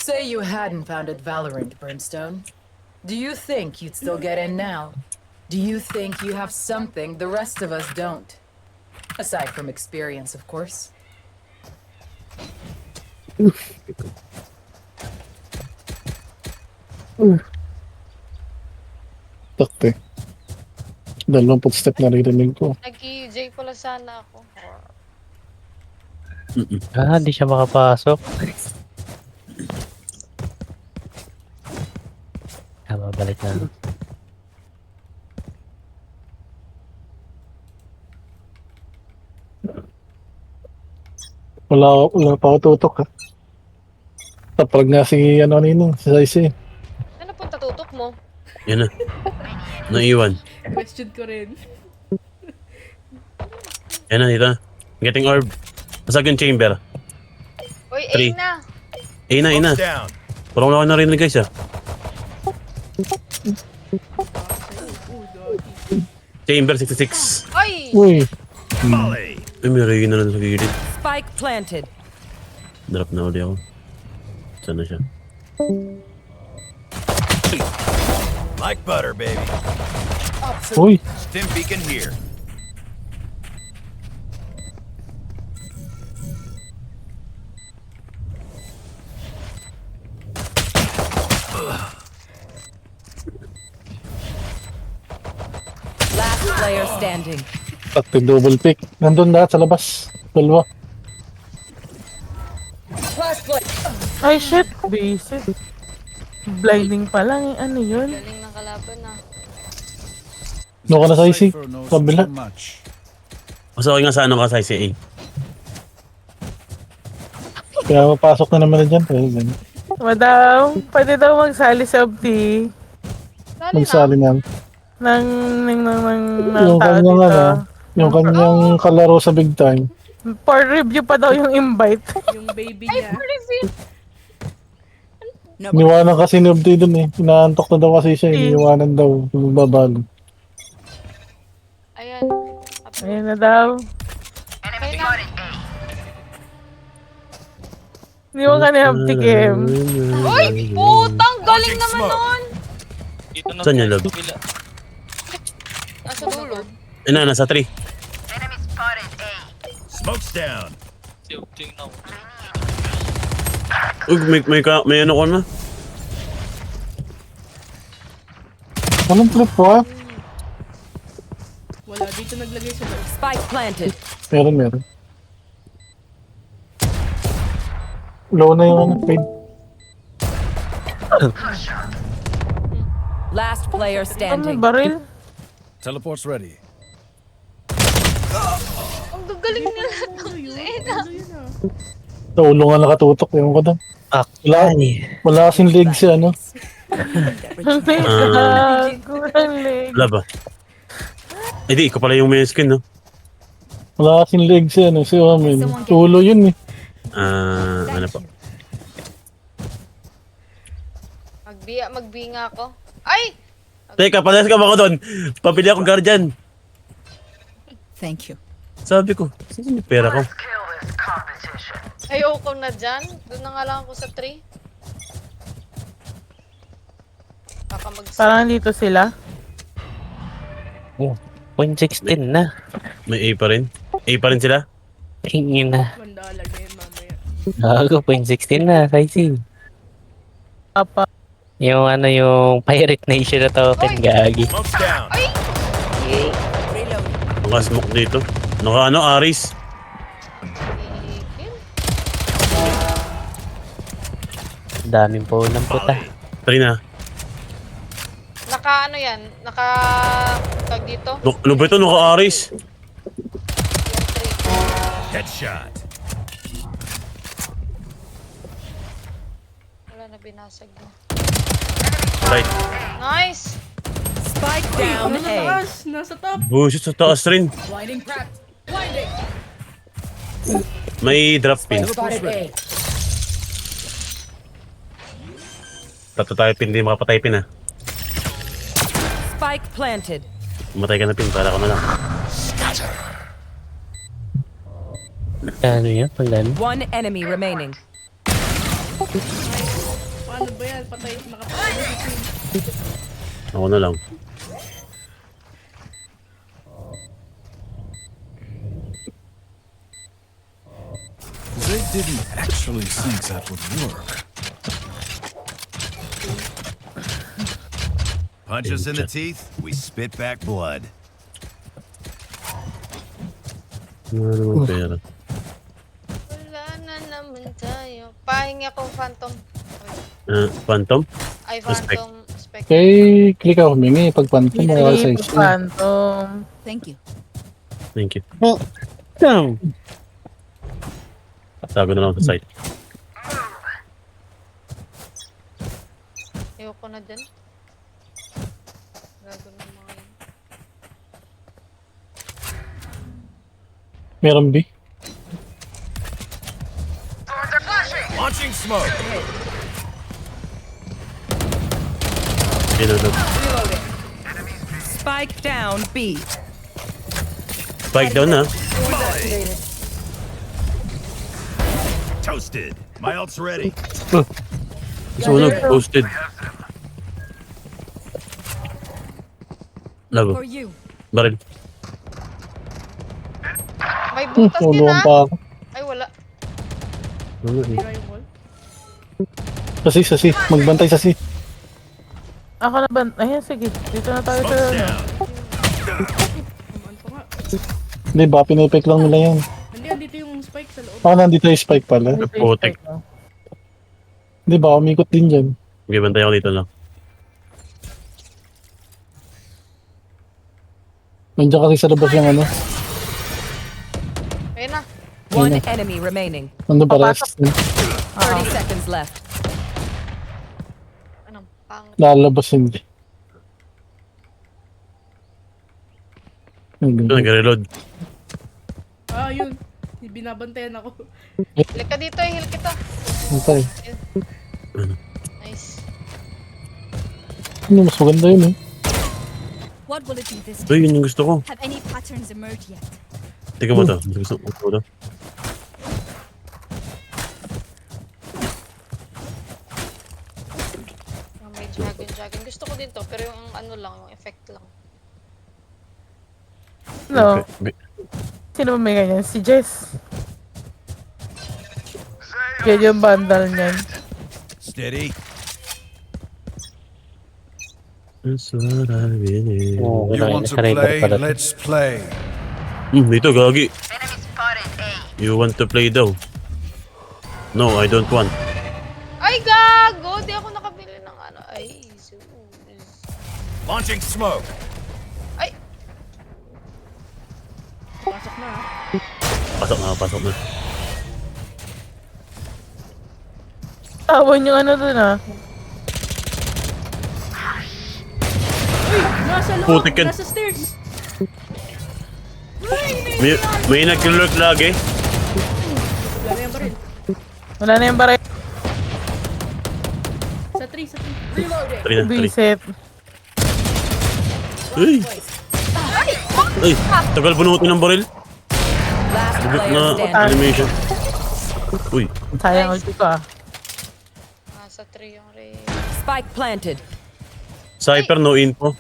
Say you hadn't founded Valorant, Brimstone. Do you think you'd still get in now? Do you think you have something the rest of us don't? Aside from experience, of course. Takte. 20 step naririnig ko. Nag-EJ pala sana ako. Di siya makapasok. Balik na. Wala pa ako tutok ha. Tapag nga si ano nino, si Saisi. Ano punta tutok mo? Yan na. Naiwan. Question ko rin. Yan na, dito. Getting orb. Basag yung chamber. Uy, Three. A na. A na. Parang ako narinig guys ah. Chamber 66. Ay! Uy, Ay, may Reyna na sa gilid. Spike planted. Drop na ulit ako. Saan na siya? Like butter, baby. uy. Stim beacon here. Last player standing. Takte double pick. Nandun lahat sa labas. Dalawa. Ay, shit. Basic. Blinding pa lang. Ano yun? Galing ng kalaban na. No ka na Saisi. Kabila. Mas okay nga sa ano ka sa ICA. Kaya mapasok na naman na dyan. Kaya ganun. Madam, pwede daw magsali sa OBT Dali Magsali na. na. ng Yung tao kanyang dito. ano, yung kanyang kalaro sa big time. For review pa daw yung invite. Yung baby niya. Iniwanan kasi ni Obti dun eh. Inaantok na daw kasi siya. Iniwanan daw. Magbabago. Ayan. Ayun na daw. Okay na. Hindi mo ka ni Hapti Kim. Uy! Putang! Galing naman nun! Saan yung log? Nasa dulo. Nasa 3. Smoke's down. Uy, may ano ko na. Anong trip po ah? Wala, dito naglagay sa loob. Spike planted. Meron. Low na yung ano, fade. Last player Ano, standing. baril? Teleport's ready. Ang gagaling nila ng Lena. Sa ulo nga nakatutok. Ewan ko doon. Wala kasing leg si ano. Kurang leg. Wala ba? Eh di, ikaw pala yung may skin, no? Wala kasing leg si ano. Si Omen. Ulo yun eh. Ano pa? Magbi nga ako. Ay! Teka, palas ka ba ako doon? Pabili akong guardian. Thank you. Sabi ko, saan yung pera ko? Ayoko na dyan. Doon na nga lang ako sa 3. Baka Parang dito sila. Oh, 0.16 na. May A pa rin? A pa rin sila? Tingin na. Mandala na yun mamaya. Gago, 0.16 na. Saisi. Apa. Yung ano, yung Pirate Nation na token, gagi. Smoke's down. Naka-smoke dito. Naka Aris. Daming po ng puta. 3 na. Naka ano yan? Naka... Tag dito? Ano ba ito? Naka-Aris. Headshot. Wala na binasag na. Right. Nice! Spike down Nasa A. taas! Nasa top! Bullshit sa taas rin. Blinding prepped. Blinding. May drop pin. Spotted A. Tatlo tayo pin, hindi makapatay pin ah. Spike planted. Matay ka na pin, para ka na lang. Ano yan? Pag ano? One enemy remaining. Ano ba yan? Patay. Nakapatay na si Queen. Ako na lang. They didn't actually think that would work. Punch us in the teeth, we spit back blood. Wala naman pera. Wala na naman tayo. Pahingi akong phantom. Phantom? Ay, Spec. phantom spec. Okay, click ako humingi. Pag pantin, wala sa Hindi isa. Phantom. Thank you. Thank you. Tago na lang sa site. Ayoko na din. Gago na mga yun. Meron B. Launching smoke. Spike down B. Spike down na. Toasted. My ult's ready. Sunog, posted. Labo. For you. Baril. May butas din Tulungan ah. pa ako. Ay, wala. Tira yung wall. Sa C. Magbantay sa C. Ako na ba? Ayan, sige. Dito na tayo sa... Smoke's down. Kumaan pa nga. Hindi ba, pinipek lang nila yan. Hindi, andito yung spike sa loob. Ako nandito yung spike pala. Dito yung Putik. spike, no? Hindi ba, umikot din dyan. Okay, bantay ako dito lang. Nandiyan kasi sa labas yung ano. Ayun na. One enemy remaining. Nandun pa rest. 30 seconds left. Anong pangit. Lalabas hindi. Ito, nag-reload. Ah, yun. Binabantayan ako. Halik ka dito, heal kita. Antay. Nice. Ano, mas maganda yun eh. What will it be this Uy, yun yung gusto ko. Have any patterns emerged yet? Tika mo to. Gusto ko to. May dragon. Gusto ko din to, pero yung ano lang, yung effect lang. No. Okay. Sino ba may ganyan? Si Jess. Yan yung bundle niyan. Steady. That's what I really... Oo, You want to play? Let's play. Dito, gagi. You want to play daw? No, I don't want. Ay, gago! Di ako nakabili ng ano. Ay, sus. Launching smoke. Ay, Pasok na ah. Pasok na. Tawon yung ano dun ah. Uy! Nasa loob! Putik yan. Nasa stairs! May nag-lurk lagi. Wala na yung baril. Wala na yung baray. Sa 3, sa 3. Tari na. Bisit. Uy! Uy! Tagal bunutin ng baril. Last Sagot player na standing. animation. Uy! Sayang ulti ko ah. nasa 3 yung ray. Spike planted. Cypher, no info.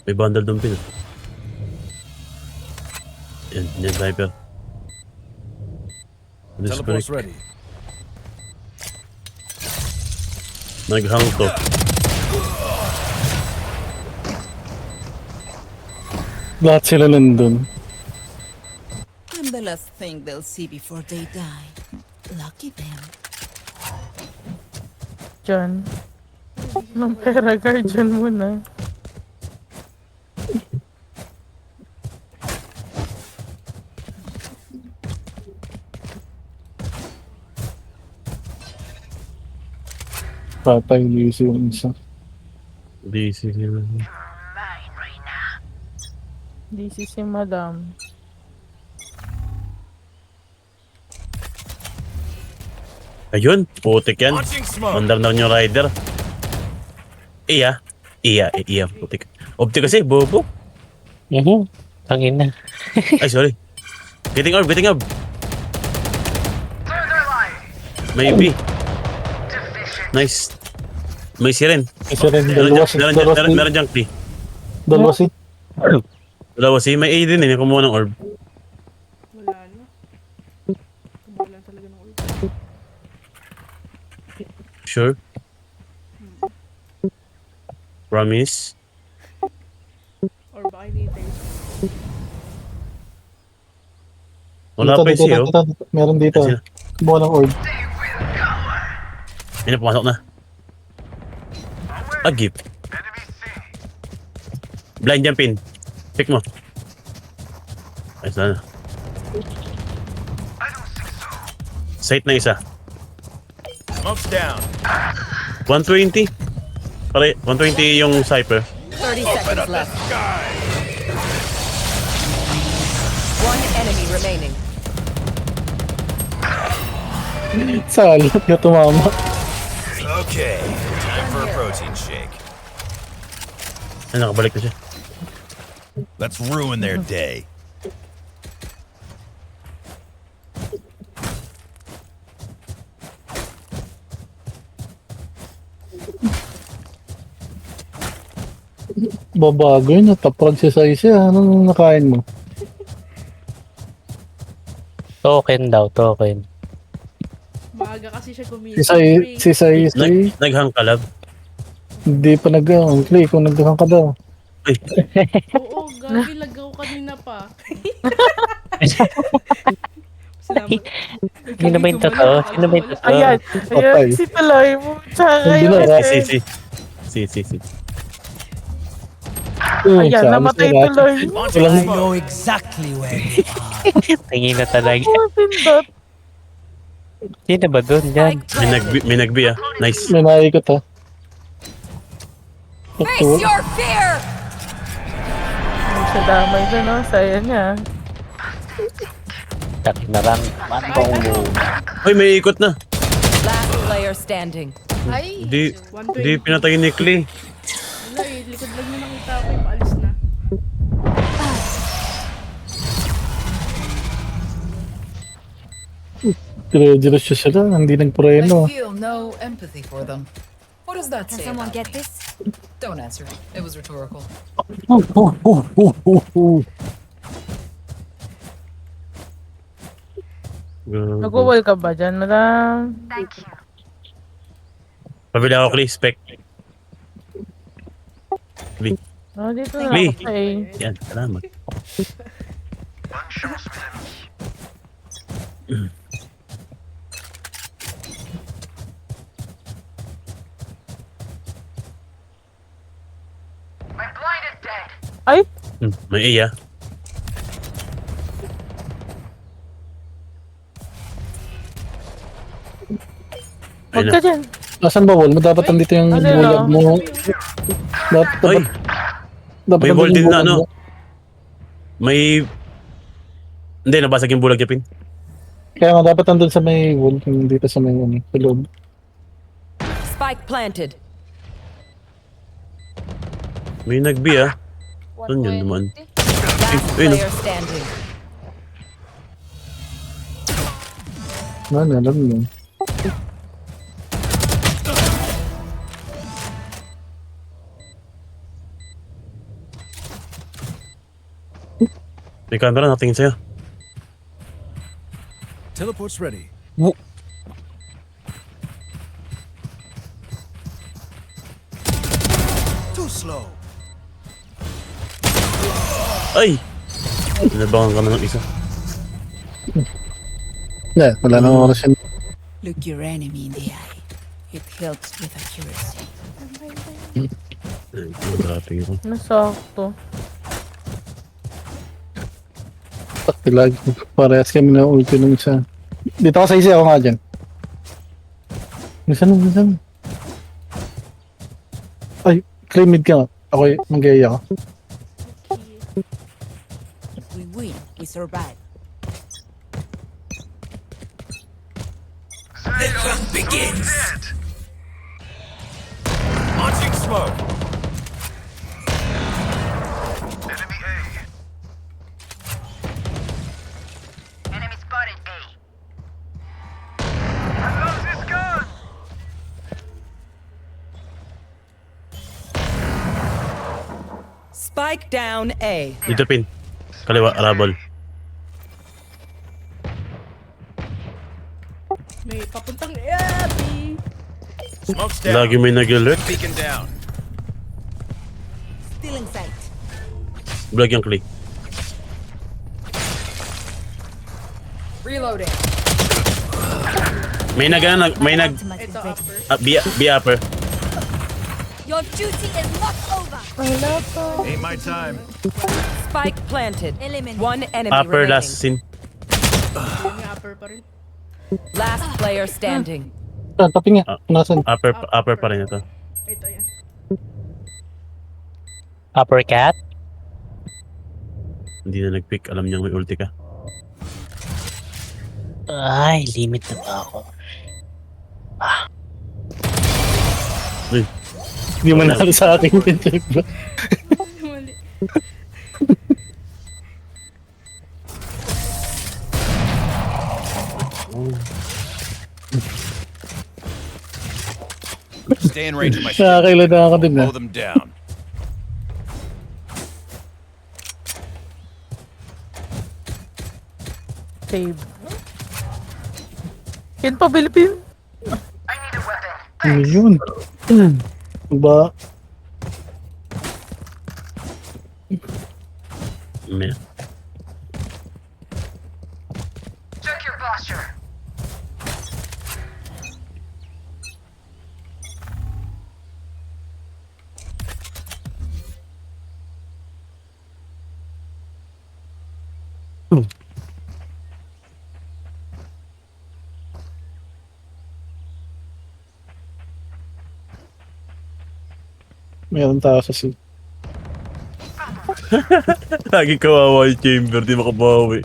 May bundle doon pin. Yan, Cypher. Teleport's ready. Naghang to. Lahat sila nandun. I'm the last thing they'll see before they die. Lucky them. Diyan. Nung pera guardian muna. Patay Lucy yung isa. DC sila. This is si madam. Ayun, putik yan. Launching smoke. Mandar na rin yung rider. Iya. Iya. Optic kasi, bobo. Tangin na. Ay, sorry. Getting orb. Maybe. Nice. May siren. Isa rin, dalawa si. Meron dyan, Klee. Dalawa si. Dalawa si, may A din eh, kumuha ng orb. Wala na. Wala talaga ng ult. Sure. Promise. Or baka hinihintay. Wala pa yung siyo. Meron dito. Ayun sila. Kumuha ng orb. Ayun na, pumasok na. Agip. Blind jump in. Pick mo. Ayos na. Sight na isa. Smoke's down. 120. Pare, 120 yung Cypher. 30 seconds left. One enemy remaining. Salat ka tumama. Okay, time for a protein shake. Ay, nakabalik na siya. Let's ruin their day. Babago yun. Natapag siya sa isa. Anong nakain mo? Token daw, token. Maaga kasi siya Si Sai. Naghang kalab. Hindi pa nag-play kung nagdakan ka daw. Ay, Oo, gagi lagaw kanina pa. Salamat. Sino ba yung totoo? Ayan. Patay. Si Talay mo. Tsaka Hindi yun. na, si. Ayan, namatay tuloy. Walang Tingin na talaga. Oh, pindot. Sino ba dun? Yan. may nagbi ah. Nice. may naikot ha. Face your fear! Hindi siya damay dun, no? Saya niya. Tak na lang. Hoy, may ikot na. Last player standing. Ay! Di pinatay ni Klee. Wala eh, likod lang niya nakita ko yung paalis na. Dire-dire siya sila. Hindi I nagpreno. feel no empathy for them. What does that say? Someone get this? Don't answer. It was rhetorical. Nag-wall ka ba dyan, madam? Pabili ako, Klee. Spec. Klee. Oh, dito na Lee. ako sa A. Yan, salamat. Ay! May A ah. Huwag Ayun ka na. dyan. Nasaan ba wall mo? Dapat nandito yung Ano bulag yun? mo. Dapat, Ay, dapat may nandun wall yung din na bulag ano. mo. May... Hindi, nabasag yung bulag Japin. Kaya nga dapat nandun sa may wall. Yung dito sa may ano, sa loob. Spike planted. May nagbi ah. Saan yun naman? 120. Last Ayun, player standing. Ano, alam mo. May camera, natingin sa'yo. Teleport's ready. Too slow. Ay! Inabangan ka na ng isa. Wala nang oras yun. Look your enemy in the eye. It helps with accuracy. Grabe yun. Nasakto. Pati lagi. Parehas kami na ulti nung isa. Dito ka sa isa, ako nga dyan. Minsan. Ay, claim mid ka nga. Ako mag-iaya ka. If we win, we survive. The hunt begins. Launching smoke. smoke. Spike down A. Dito pin. Kaliwa, rabol. May papuntang B. Smoke's down. Lagi may nag-alert. Beacon down. Still in sight. Vlog yung click. Reloading. May nag, Ito upper. B upper. Your duty is not over. Ain't my time. Spike planted. Eliminate. One enemy Upper remaining. last scene. May upper pa rin. Last player standing. Ah, tapi nga. Nasaan? Upper pa rin ito. Ito yan. Uppercut. Hindi na nag-pick. Alam niyang may ulti ka. Ay, limit na ba ako? Uy, Hindi man nalo sa akin. Check ba? Mali. Stay in range of my ship. Nakakailan na ako din Mow ah. them down. Save. Ken pa, Philippine. Ano yun? Ba? may. Meron tao sa si. Lagi kawawa yung chamber. Di makabawi.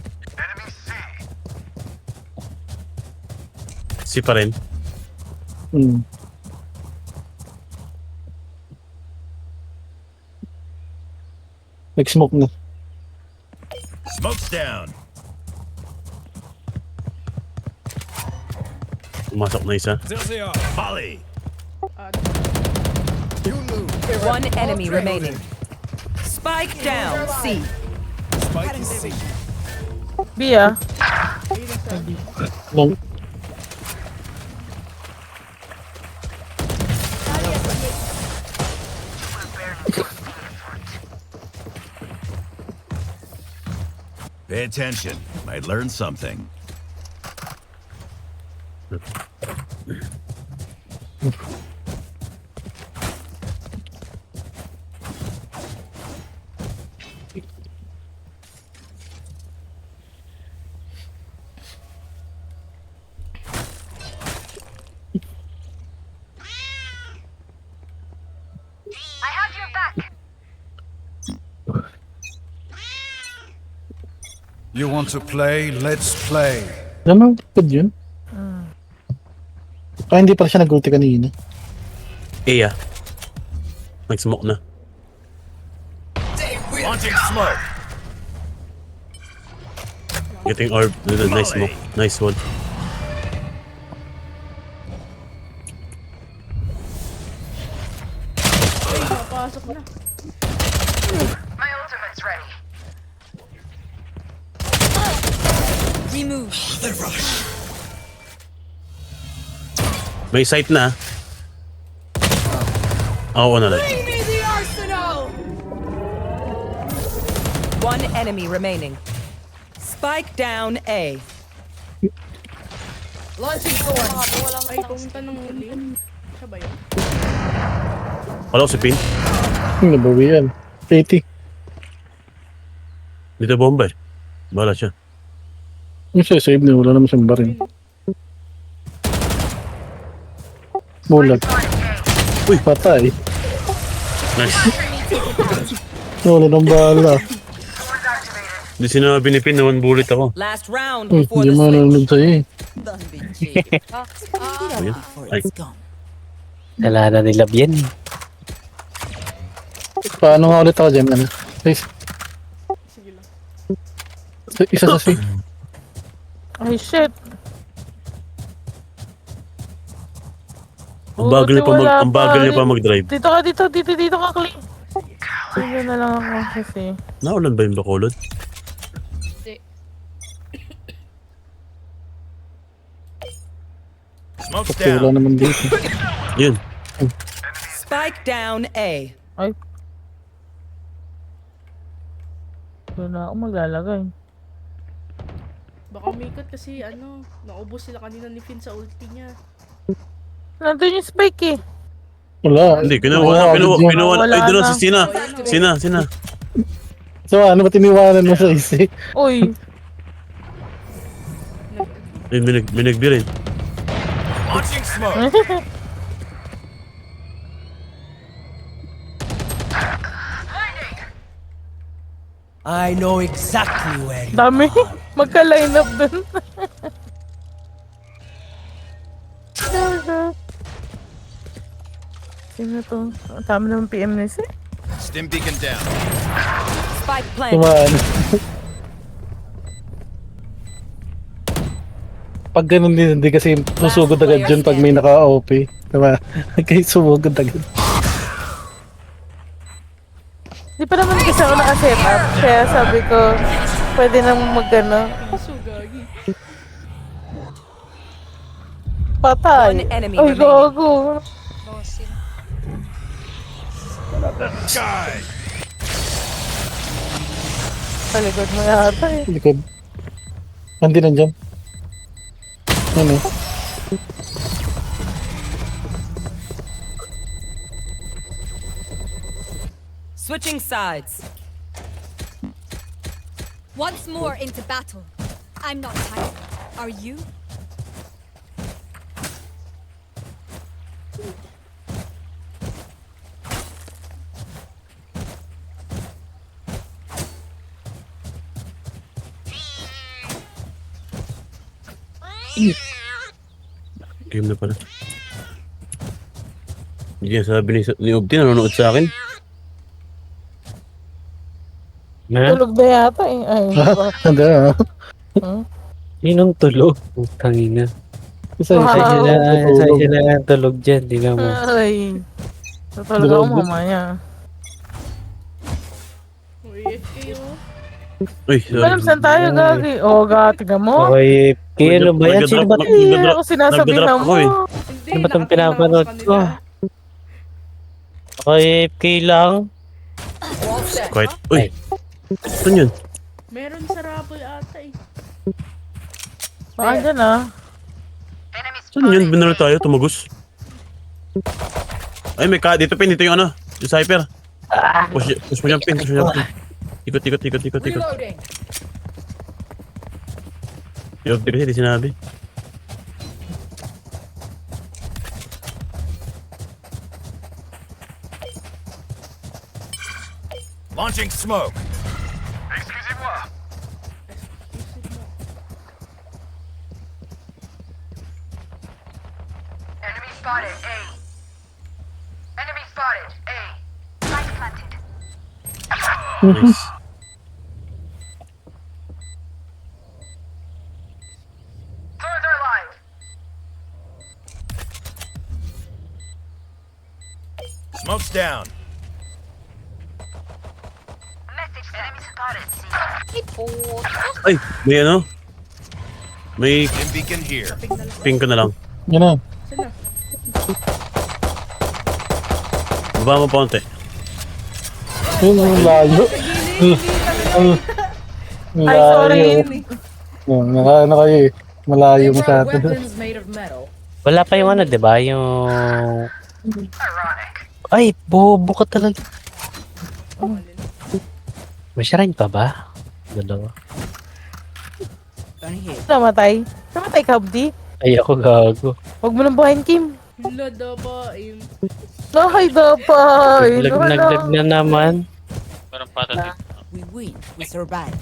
Si pa rin. Hmm. Nag-smoke na. Smoke's down. Pumasok na isa. There they are. Molly. One enemy remaining. Spike down C. Spike is safe. B ah. Long. Pay attention. Might learn something. You want to play? Let's play. Ano? Good yun. Kaya hindi pa siya nag-ulti kanina. Iya. Nag-smoke na. Launching smoke. Getting orb. Nice smoke. Nice one. Ay, napasok na. Remove. May sight na. Oo na lang. One enemy remaining. Spike down A. Launching sword. Ay, pumunta ng muli. Siya ba yun? Wala ko si Pin. Nabawi yan. 80. Dito bomba eh. Bahala siya. Yung siya save na. Wala naman siyang barin. Bulag. Uy, patay. Nice. Wala nang bala. Hindi sinabi ni Pin na one bullet ako. Last round Uy, before hindi the mo switch. nanonood sa'yo eh. Don't be cheap. Ayun. Before Ay. it's gone. Wala na nila yan eh. Paano nga ulit ako dyan? Ano? Please. Sige lang. Isa sa C. Ay, shit. Ang bagal niya pa Wala ang bagal niya pa mag-drive. Dito ka, dito ka, Clay. Dito na lang ako kasi. Naulan ba yung Bacolod? Hindi. Smoke's Kasi wala down. naman dito. Yun. Spike down A. Ay. Doon na ako maglalagay. Baka umikot kasi ano, naubos sila kanina ni Finn sa ulti niya. Nandun yung spike eh. Wala. Hindi, kinuha Wala. Ay, doon na na. si Sina. Sina. So ano ba tiniwanan mo sa isi? Uy. Ay, may nagbi rin. Launching smoke. I know exactly where you Dami. Magka-line up dun. Sino to? Ang dami naman PM na isa. Stim beacon down. Spike planted. Tumaan. Pag ganun din, hindi kasi susugod agad dyan pag may naka-OP. Diba? Kaya sumugod agad. Di pa naman kasi ako naka-set up. Kaya sabi ko, pwede nang mag-ano. Piso, gagi. Patay. One enemy Ay, remaining. Oh, gago. sila. Guy. Paligod mo yata eh. Likod. Hindi nandyan. Ano eh. Switching sides. Once more into battle. I'm not tired. Are you? Game na pala. Hindi niya sabi ni Obdi, nanonood sa akin. Na? Tulog na yata eh. Ay, Hindi ah. Sinong tulog? Tangina. Isa Wow. Sa'yo sila ang tulog dyan. Di na mo. ay. Tutulog ako mamaya. Uy, FK oh. Uy, Alam saan tayo, gagi? O, gatiga mo. Okay. Kaya ano ba yan? Sino ba ito? Ay, ako sinasabi nagdadrop na ako mo. eh. Hindi, Ano ba itong nakatingin ako pinapanood sa ko? kanila. Okay, FK lang. Quiet. Uy, saan yun? Meron sa Rabble ata eh. Baka dyan ah. Saan yun? Binalo tayo, tumagos. Ay, may dito pin, dito yung ano, yung Cypher. Push mo yung pin, push mo yung pin. Ikot. Reloading. Yung Obdi kasi, di sinabi. Launching smoke. Nice. Smoke's down. Ay, puto. Ay, may ano? May Stim beacon here. ping ko na lang. Yan na. Saan na? Baba mo pa konti. Yun ang layo. Ang Ay, sorry. layo. Ano kayo eh. Malayo mo sa Brought atin. weapons made of metal. Wala pa yung ano, di ba? Yung... Ay, bobo ka talaga. May shrine pa ba? Dalawa. Namatay. Namatay ka, Abdi. Ay, ako gago. Huwag mo nang buhayin, Kim. Hila ba aim. Ay, dapay. Naglag na naman. We win. We survive.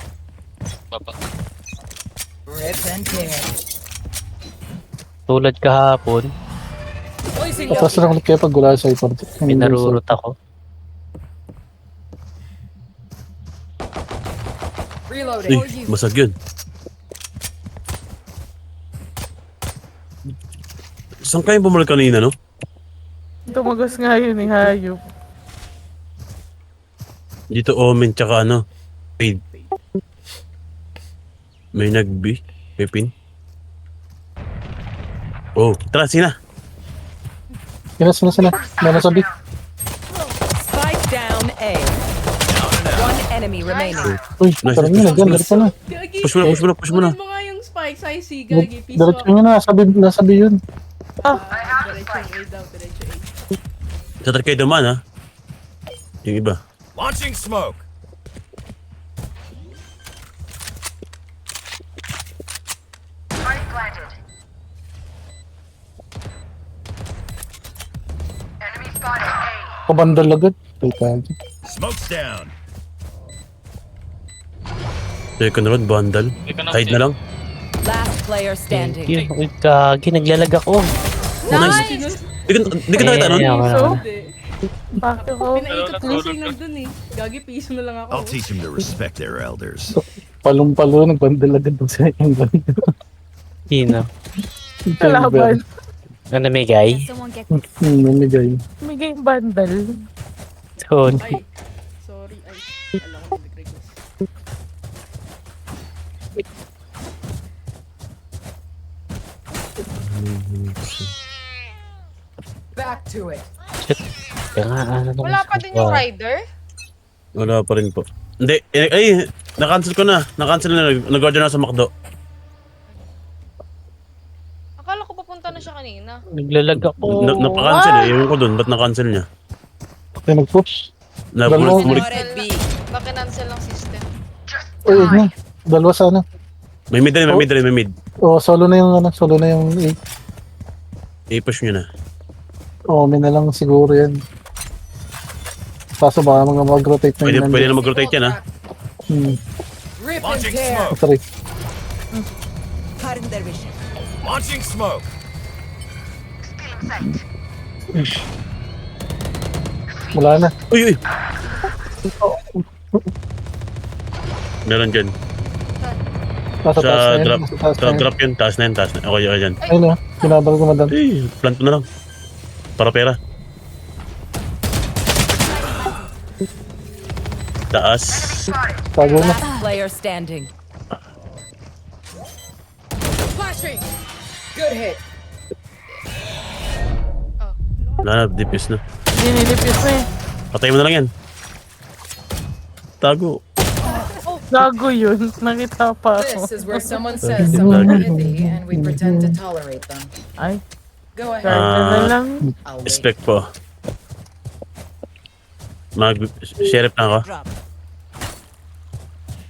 Rip and tear. Tulad kahapon, Atas lang ulit kayo pag wala sa ipon. pinarurot ako. Reloading. Basag yun. Saan kayo bumalik kanina, no? Tumagos nga yun eh, hayop. Dito Omen tsaka ano, Fade. May nag-B, Pepin. Oh, tara, sina. Sina. Meron sa B. Spike down A. One enemy remaining. Uy, Nice. parang yun, nandiyan, dito na. Gagi. Push mo na. Kunin mo nga yung spike sa IC, Gagi. Piso. Diretso nyo na, nasa B yun. Diretso A daw, diretso A. Tatar kayo naman, ha? Yung iba. Launching smoke. Kabandal agad. Teka. Smoke's down. Second round, bundle. Hide na lang. Last player standing. Yun, uy, kagi, naglalag ako. Nice. Di ka nakita nun? Piso? Bakit ako? Pinaikot ko kasi nandun eh. Gagi, piso na lang ako. I'll teach him to respect their elders. Palong-palo, nagbandal agad ng second round. Sino? Kalaban. Ano namigay? Namigay. May game bundle. Tony. Ay, sorry. Ay, alam ko nag-request. Back to it. Kaya nga, ano naman Wala pa din yung rider? Wala pa rin po. Hindi, na-cancel ko na. Na-cancel na. Nag-order na sa McDo. Akala ko papunta na siya kanina. Naglalag ako. Napa-cancel eh. Ewan ko dun. Ba't na-cancel niya? Kaya nag-push. Nabulit. Cancel na. Baka cancel ng system. Uy, na. Dalawa sana. May mid rin, may mid. Oh, solo na yung A. I-push nyo na. Oh, may na lang siguro yan. Kaso baka mga mag-rotate na yun. Pwede na mag-rotate yan, ha? Rip and Launching tear. smoke. Sorry. Cutting their vision. Launching smoke. Wala na. Uy! Meron dyan. Nasa taas Sa na yun. drop. Nasa taas Sa na yun. drop yun. Taas na yun. Okay, dyan. Ayun na. Kinabal ko madam. Ay, plant mo na lang. Para pera. Taas. Tago na. Last player standing. Flashing. Good hit. Wala na, dipis na. Dinilipis na eh. Patay mo na lang yan. Tago. Gago yun. Nakita pa ako. This is where someone says something iffy and we pretend to tolerate them. Ay, Go ahead. ganda na lang. I'll wait. Respect po. Sheriff na ako. Drop.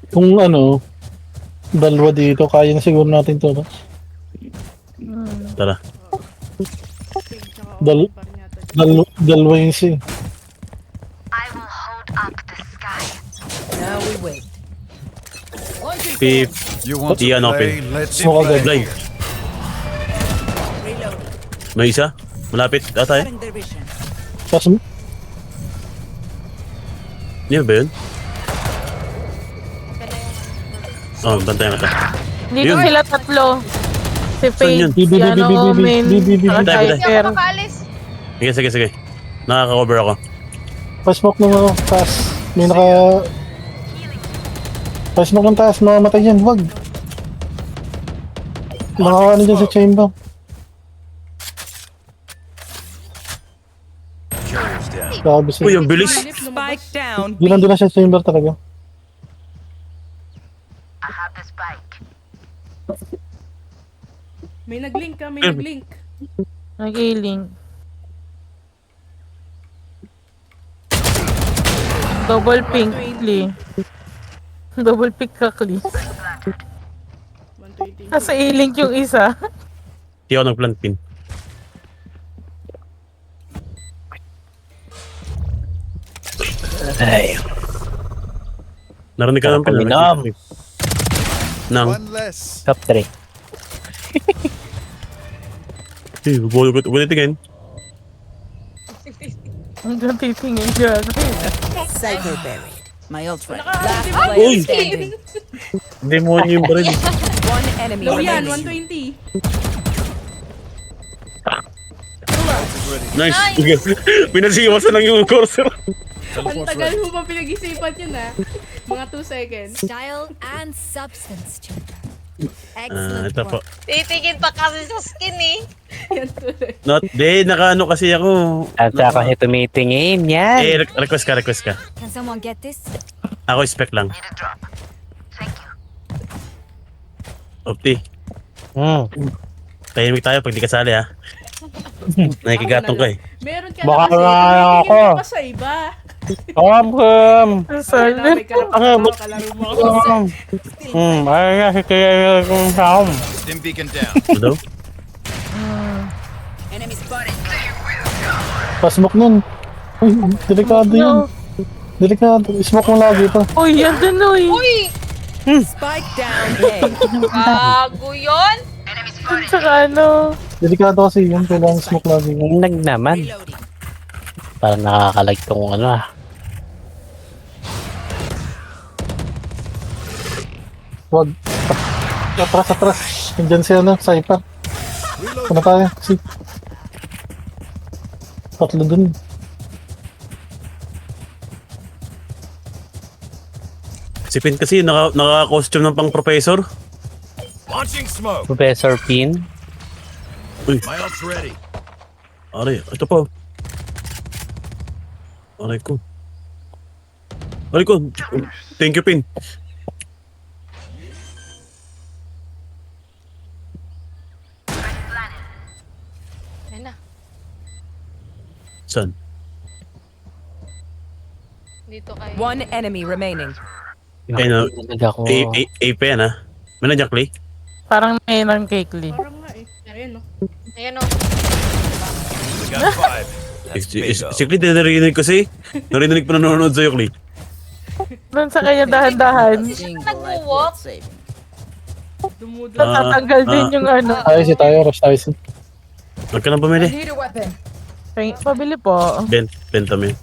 Kung ano, dalawa dito, kaya na siguro natin to. No? Tara. Tsaka Dal- pa rin yata. Dalawa yung si. Now we wait. Launching Pip. You want Ian to open. play? Let's Smoke agad. play. Blind. May isa? Malapit ata eh. Cutting their vision. Tapos mo? Hindi ba yun? Oh, bantayan ka. Dito Yun. sila tatlo. Si Saan yun? Faith, si ano, Omen, saka Dai, dai. Hindi Cypher. ako makaalis. Sige. Nakaka-cover ako. Pa-smoke ng ano, taas. May naka... Pa-smoke ng taas, mamamatay yan. Wag. Nakakano dyan sa chamber. Carrier's down. Sabi siya. Uy, ang bilis. Spike down. Di nandun na siya sa chamber talaga. May nag-link ka, may nag-link. Nag-ailing. Double pink, Lee. Double pink ka, Lee. 120. Nasa ailing yung isa. Hindi ako nag-plant pin. Ay, Narinig ka ng pin. Paminom. Nang. One less. top 3. Huwag tingin. Hanggang titingin dyan. Cypher buried. My ult right. Last Uy! player standing. Demonyo yung baril. One enemy Low yan, remaining. 120. Nice. Pinasiwasan lang yung cursor. Ang tagal mo pa pinag-isipan yun ah. Mga 2 seconds. Style and substance, children. Ito po. Titigil pa kasi sa skin eh. Yan tuloy. Naka-ano kasi ako. At ako si tumitingin yan. Request ka. Can someone get this? Ako spec lang. Opti, tahimik tayo pag di kasali ha. Nakikigatong ka eh. Meron ka Baka na kasi. nga Tumitingin ako. pa sa iba. Sorry. May kalaro mo ako. Ayaw nga si Kaya kung saan. Stim beacon down. Ano daw? Enemy spotted. Pasmok nun. Uy, delikado yun. Delikado. Smoke mo lagi pa. Uy, yan din uy. Uy! Spike down A. Gago yun! Tsaka ano. Delikado kasi yun. Kailangan smoke lagi. Nag naman. Parang nakakalag tong ano ah. Wag. Atras. Nandyan siya na. Cypher. Ano tayo? Tatlo dun. Si Pin kasi naka-costume ng pang professor. Launching smoke. Professor Pin. My ult's ready. Aray, ito po. Aray ko. Thank you, Pin. Ayun na. Saan? Dito kayo. One enemy remaining. Ayun na. Nag ako. A pa yan ha. May nandiyan, Clay? Parang nailang kay Klee. Parang nga eh. Ayun o. Ayan o. We got 5. Si Clay, narinig ko si. Narinig pa nanonood sa'yo, Clay. Doon sa kanya dahan-dahan. Nag-walk. Dumudot. Natatanggal din yung ano. Tayo, rush tayo. Huwag ka nang I pumili. need a weapon. Pabili po. Benta mo yun.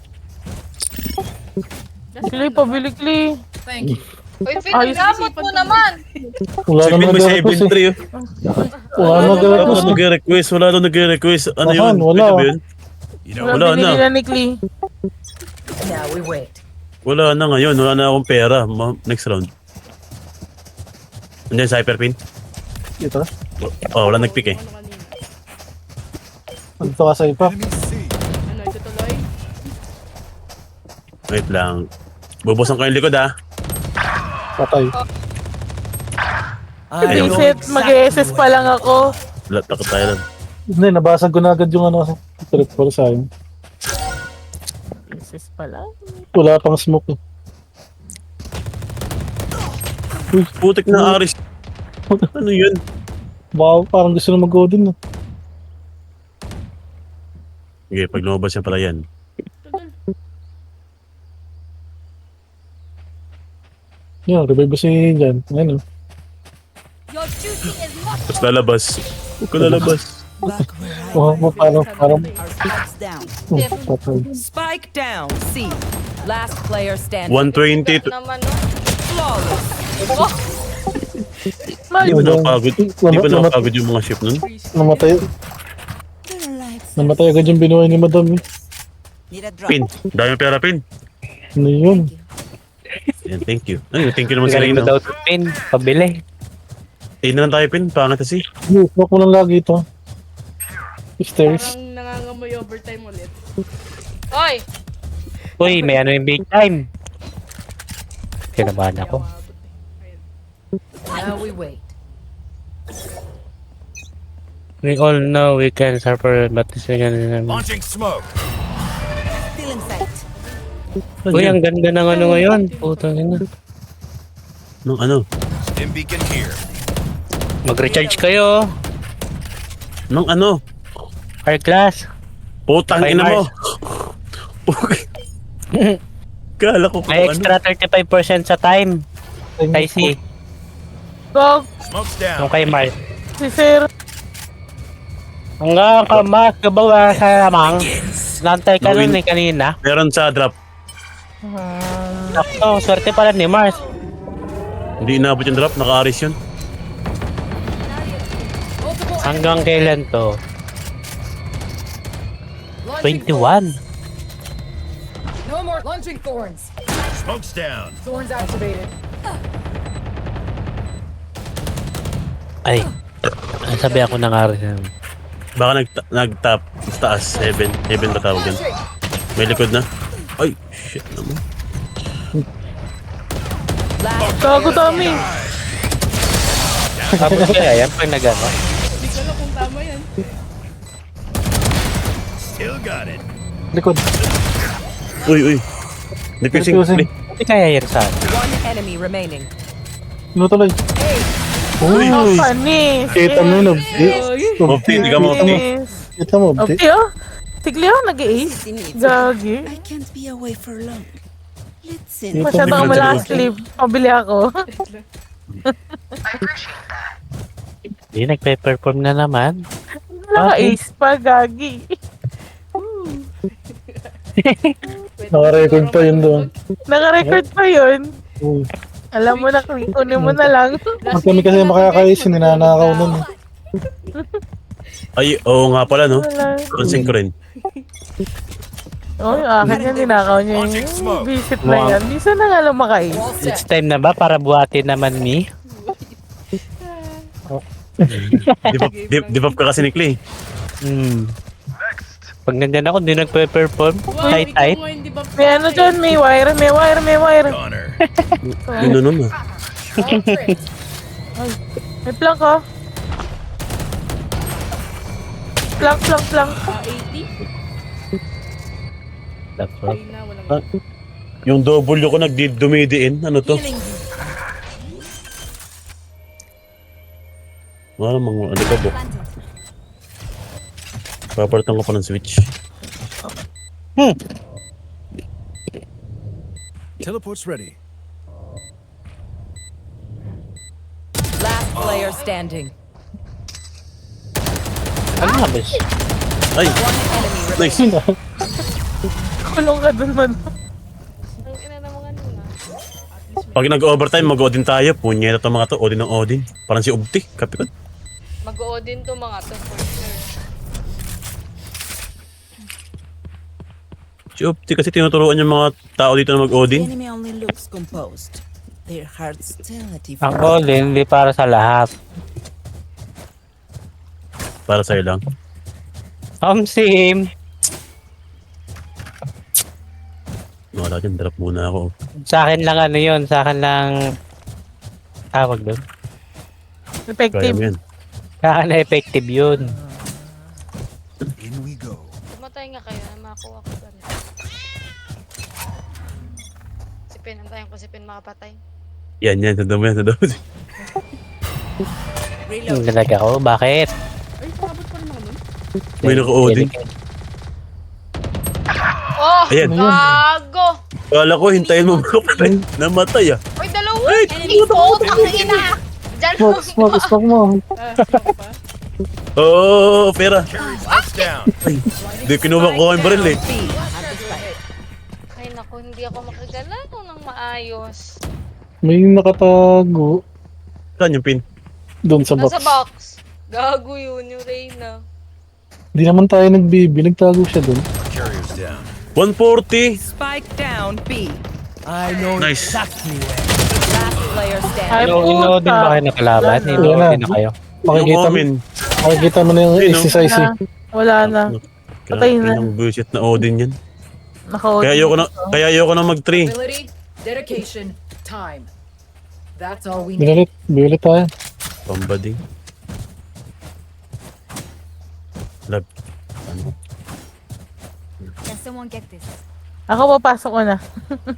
Klee, pabili Klee. Thank you. Uy, pinagamot mo naman! Wala Si Pin naman may nag-request 7-3 oh. Wala naman Tapos nag-request. wala nang nag-request. Ano yun? Wala. Pwede ba yun? You know, Wala Wala binili na. na ni Klee. Now we wait. Wala na ngayon. Wala na akong pera. Next round. Andiyan sa Hyperpin? Ito. Oh, wala nag-pick eh. Ano kanina? Dito ka sa ipa. enemy C. Ano, ito tuloy? Wait lang. Bubusan ko yung likod ha. Patay. Ayun. Reset, mag-SS pa lang ako. Takot tayo lang. Hindi, nabasag ko na agad yung ano kasi. Trip ko sa akin. SS pa lang. Wala pang smoke eh. Putik na Aris. Ano yun? Wow, parang gusto na mag-go din. Okay, pag lumabas yan pala yan. Yan, revive ko si Jan. Ayun o. Your duty is not Tapos lalabas. Huwag ko lalabas. back where I Parang, Our spikes down. patay. Spike down C. Last player standing. 120 to... Naman o. Flawless. Di ba nakapagod? Di ba nakapagod yung mga ship nun? Namatay. Their lives. Namatay agad yung binuhay ni Madam eh. Need a drop. Pin. Dami pera, Pin. Ano yun? Yan, thank you. Ay, thank you naman sa Galing rin. mo daw to Pin. Pabili. Tingnan lang tayo, Pin. Pangat kasi. Smoke mo lang lagi ito. Stairs. Parang nangangamoy overtime ulit. Oy! Uy, may ano yung big time. Kinabahan ako. Now we wait. We all know we can suffer, but this we can... Launching smoke. Still in sight. Uy, ang ganda ng ano ngayon. Putang ina. Nung ano? Stim beacon here. Mag-recharge kayo. Nung ano? High class. Putang Kay ina mo. Mars. Kala ko kung May ano. extra 35% sa time. Kay C. Dog, Smoke's Yung down. kay Mars. si Sir. Hanggang kamas ka ba sa lamang? Nantay ka nun eh kanina. Meron sa drop. Ako, swerte pala ni Mars. Hindi inabot yung drop, naka-aris yun. Hanggang kailan to? Launching 21. No more launching thorns. Smoke's down. Thorns activated. Ay, sabi ako na nga rin. Baka nag-tap sa taas, heaven. Heaven ba tawag yan? May likod na. Ay, shit naman. Gago dami. Tapos kaya yan pag nag-ano. Hindi ko alam kung tama yan. Still got it. Likod. Uy. Defusing. Defusing. Hindi kaya yan saan. One enemy remaining. Tinutuloy. Uy! Panis. Kita mo yun, Obdi. Obdi, hindi ka mo, Obdi. Kita mo, Obdi. Okay, oh. Tigli ako nag-ace. Gagi. I can't be away for long. Let's see. Ito, Masyado akong tignan malakas mo. sleep. Pabili ako. Hindi, nagpe-perform na naman. Naka-ace pa, gagi. Naka-record pa yun doon. Naka-record pa yun. Uy. Alam mo na, kunin mo na lang. Pag kami kasi makakais, ninanakaw nun. Ay, oo nga pala, no? Wala. Pansin ko rin. Oh, yung akin yan, ninakaw niya yung visit na yan. Di sana nga lang maka-ace. Wall It's set. time na ba para buhatin naman me? Debuff ka kasi ni Clay. Pag nandyan ako, hindi nagpe-perform. Wow, Tight, ikaw tight. nga hindi ba May ano dyan, may wire, may wire, may wire. Connor. Yun nun, ah. All traits. May plank, oh. Plank, plank, plank. 80? That's right. Okay na, walang Ah, yung double ko nagdumidiin. Ano to? Wala namang ano ka po. Papalitan ko pa ng switch. Teleport's ready. Last player standing. Ano nga, bes? Ay! Nice! Kulong ka dun man. Ang ina naman kanina. Pag nag-overtime, mag-Odin tayo. Punyeta to mga to. Odin ng Odin. Parang si Ubti. Kapitan. Mag-o-din to mga to for sure. Si Ubti kasi tinuturuan yung mga tao dito na The mag-Odin. enemy only looks composed. Their hearts still at Ang all-in, hindi para sa lahat. Para sa'yo lang. Sim. Wala dyan. Drop muna ako. Sa akin lang ano yun. Sa akin lang tawag doon. Kaya mo Effective. yan. Sa akin na effective yun. In we go. Tumatay nga kayo na makakuha ko ba. Si Pin, antayin ko si Pin makapatay. Yan. Tanda mo yan. Nalag ako. Bakit? Ay, pakabot pa rin ako nun. May naka-Odin. Oh! Ayan. Gago! Kala ko, hintayin mo bro. Namatay ah. Uy, dalawa! Putang ina! Diyan Smoke, smoke, smoke mo. Pa? Oo, pera. Smoke's down. Hindi kinuha ko yung baril eh. Ay naku, hindi ako makagalaw ng maayos. May nakatago Saan yung pin? doon sa box. Nasa box. Gago yun, yung Reyna. Di naman tayo nagbibi, nagtago siya doon. Carrier's down. 140. Spike down B. Nice. Last player standing. Ay, Ino din ba kayo puta. nakalaban? Wala Ino na. din na kayo. Makikita mo, Omen. makikita mo na yung Sino? SSIC. Wala na. Patay na. Ang bullshit na Odin yan. Naka-audio. Kaya ayoko na mag-3. Ability, dedication, time. That's all we need. Binalit, binalit tayo. Pambading. Lab. Ano? Can someone get this? Ako papasok ko na.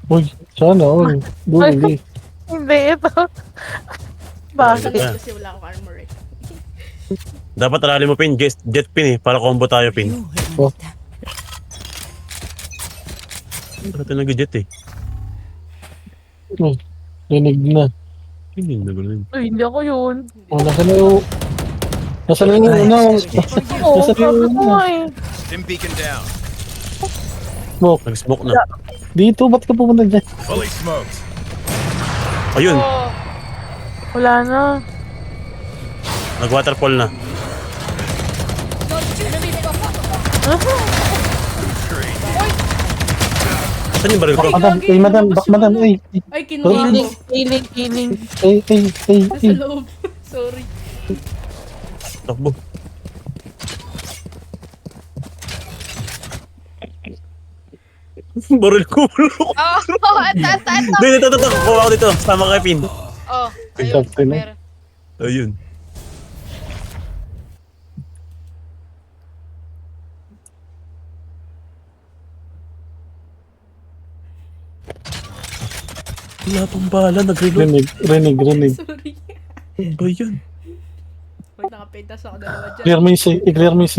Uy, sana all. Doon, hindi. Hindi, ito. Bakit? Ah. Kasi wala akong armor eh. Dapat rally mo pin, jet pin eh, para combo tayo pin. You, Oh. Hermanita. Ito nag-jet eh. Uy, rinig na. Hindi na gulo yun. Uy, hindi ako yun. Oh, nasa na yung... Nasa na yung una. Oo, Nasa na sabi yung ko una. eh. Stim beacon down. Smoke. Nag-smoke na. Dito, ba't ka pumunta dyan? Fully smoked. Ayun. Oh, Wala na. Nag-waterfall na. Saan yung baril ko? Madam, ay madam, bak madam, ay. Ay, kinuha Healing, ko. healing, healing. Ay. Nasa loob. Sorry. Takbo. Baril ko. Oh, ito. Dito. Kuha ako dito. Sama kay Pin. Oh, ayun. Captain, eh. Meron. Ayun. Wala pang bala. Nag-reload. Rinig. Sorry. Ano ba yan? Wait, nakapentas ako dalawa dyan. Clear mo yung C. I-clear mo yung C.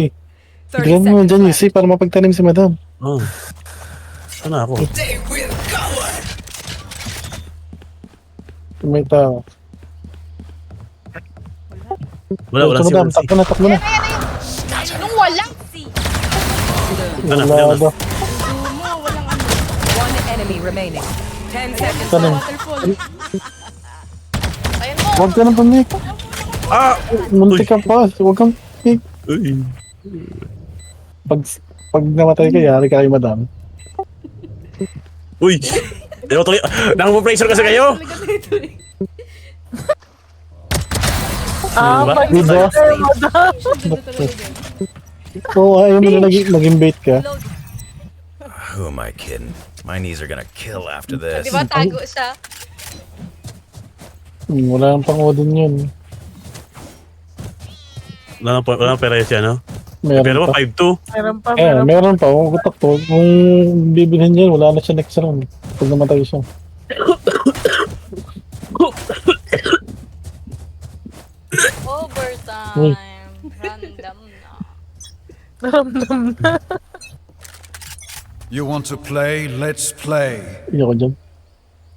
30 I-clear mo seconds dyan yung left. C para mapagtanim si madam. Oh. Saan na ako? May tao. Wala Ito, si madam, Mercy. takbo na. Nung walang Wala Wala daw. Sumo, walang ano. One enemy remaining. 10 seconds. Tanim. Waterfall. Ayun mo. Huwag ka na pamik. Ah! Munti ka pa. Huwag kang pamik. Uy. Pag namatay ka, yari ka kay madam. Uy! Ayaw tuloy. Nakapo-pressure kasi kayo! Talaga nito eh. Diba? Pag Diba? Ganda talaga dyan. Oo, ayaw mo na naging bait ka. Who am I kidding? My knees are gonna kill after this. Di ba tago siya? Wala nang pang-odin yun. Wala nang pera siya, no? Meron Pero pa. 5-2. Meron pa. Kung kutak to, kung bibilhin niya, wala na siya next round. Pag namatay siya. Overtime. Random na. Naramdam na. You want to play? Let's play. Iyoko dyan.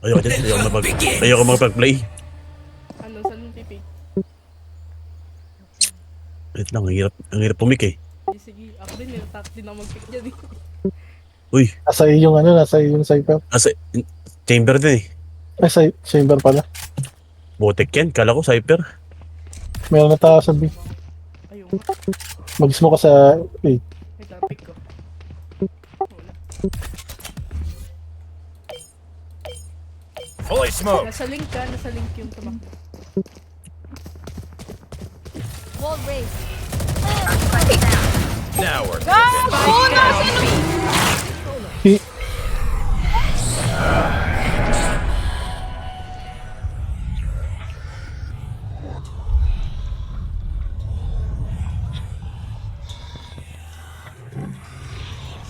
Ayoko mag-play. Ano, saan yung pipi? Wait lang, ang hirap pumik eh. Sige, ako din eh. Tap din ako mag-pick dyan eh. Uy, Nasa iyo yung ano, nasa iyo yung cypher. chamber din eh. Ay, chamber pala. Botek yan, kala ko cypher. Meron na tao sa B. Ayun. Mag-smoke ka sa A. Wait lang, pick ko. Wala. Fully smoked. Nasa link ka, nasa link yung tumakbo. Wall race. Now we're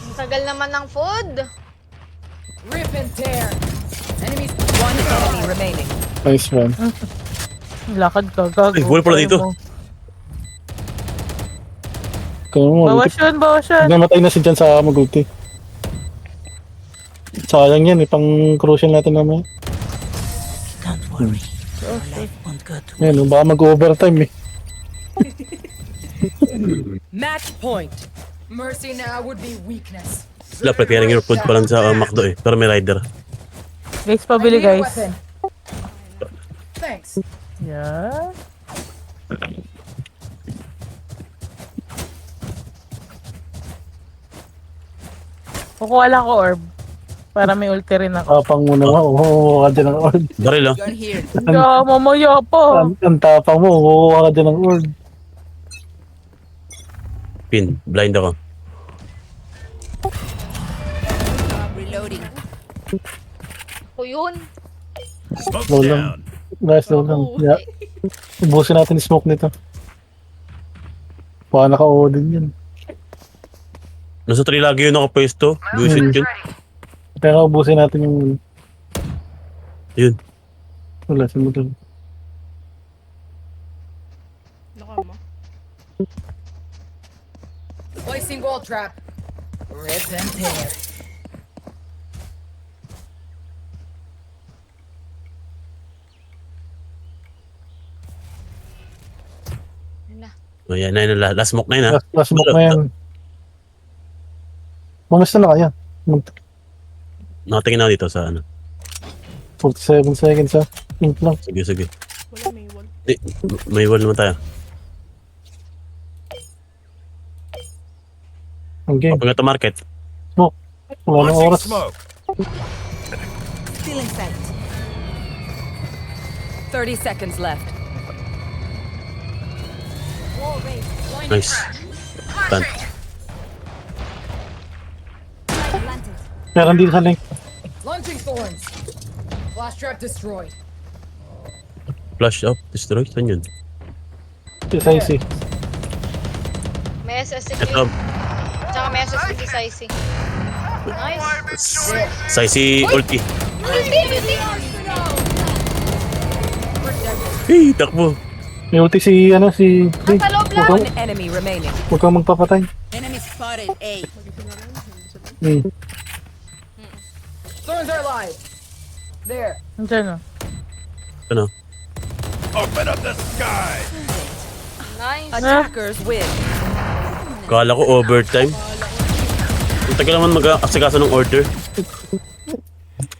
Ang tagal naman ng food. Rip and tear. Enemies. One enemy remaining. Nice one. Lakad ka, gago. Ay, wala pala dito. Kaya mo, Bawas yun, bawas yun. namatay na si Jan sa Maguti. Sayang yan, pang crucial natin naman. Don't worry. Your life won't go to Yan, baka mag-overtime eh. Match point. Mercy now would be weakness. Wala, preparing your food pa lang sa McDo eh. Pero may rider. Guys, I pabili need a guys. weapon. Thanks. Yeah. Kukuha lang ko orb. Para may ulti rin ako. Tapang mo naman, uuha ka dyan ng orb. Baril ah. You're here. Yo, mamoyo po. Ang tapang mo, uuha ka dyan ng orb. Pin, blind ako. Reloading. Ako yun. smoke's Slow lang. down. Nice, slow lang. Yeah. Ubusin natin yung smoke nito. Baka naka-odin yun. Nasa 3 lagi yun nakapwesto. Buisit yun. Kaya ubusin natin yung... Yun. Wala, sa motor. Nakama. Placing wall trap. Rip and tear. O yan, last smoke na yun ha. Last smoke na yan. Mamas na kaya. Nakatingin ako dito sa ano. 47 seconds ha. Ink lang. Sige. Wala, may May wall naman tayo. Ang game. Open nga to market. Smoke. Wala nang oras. Smoke. Stealing sight. 30 seconds left. Nice. Plant. Meron dito sa link. Launching thorns. Flash trap destroyed. Flash up. Destroy. Saan yun? Isa isi. May SSC. Ito. Tsaka may SSC sa IC. Nice. Size ulti. Ulti! Hey, takbo. May ulti si ano si. Nasa loob lang. One enemy remaining. Huwag kang magpapatay. Enemy spotted A. Hmm. Thorns are alive. There. Andiyan o. Ano? Open up the sky. Nice. Attackers win. Kala ko overtime. Ang tagal naman mag-asikaso ng order.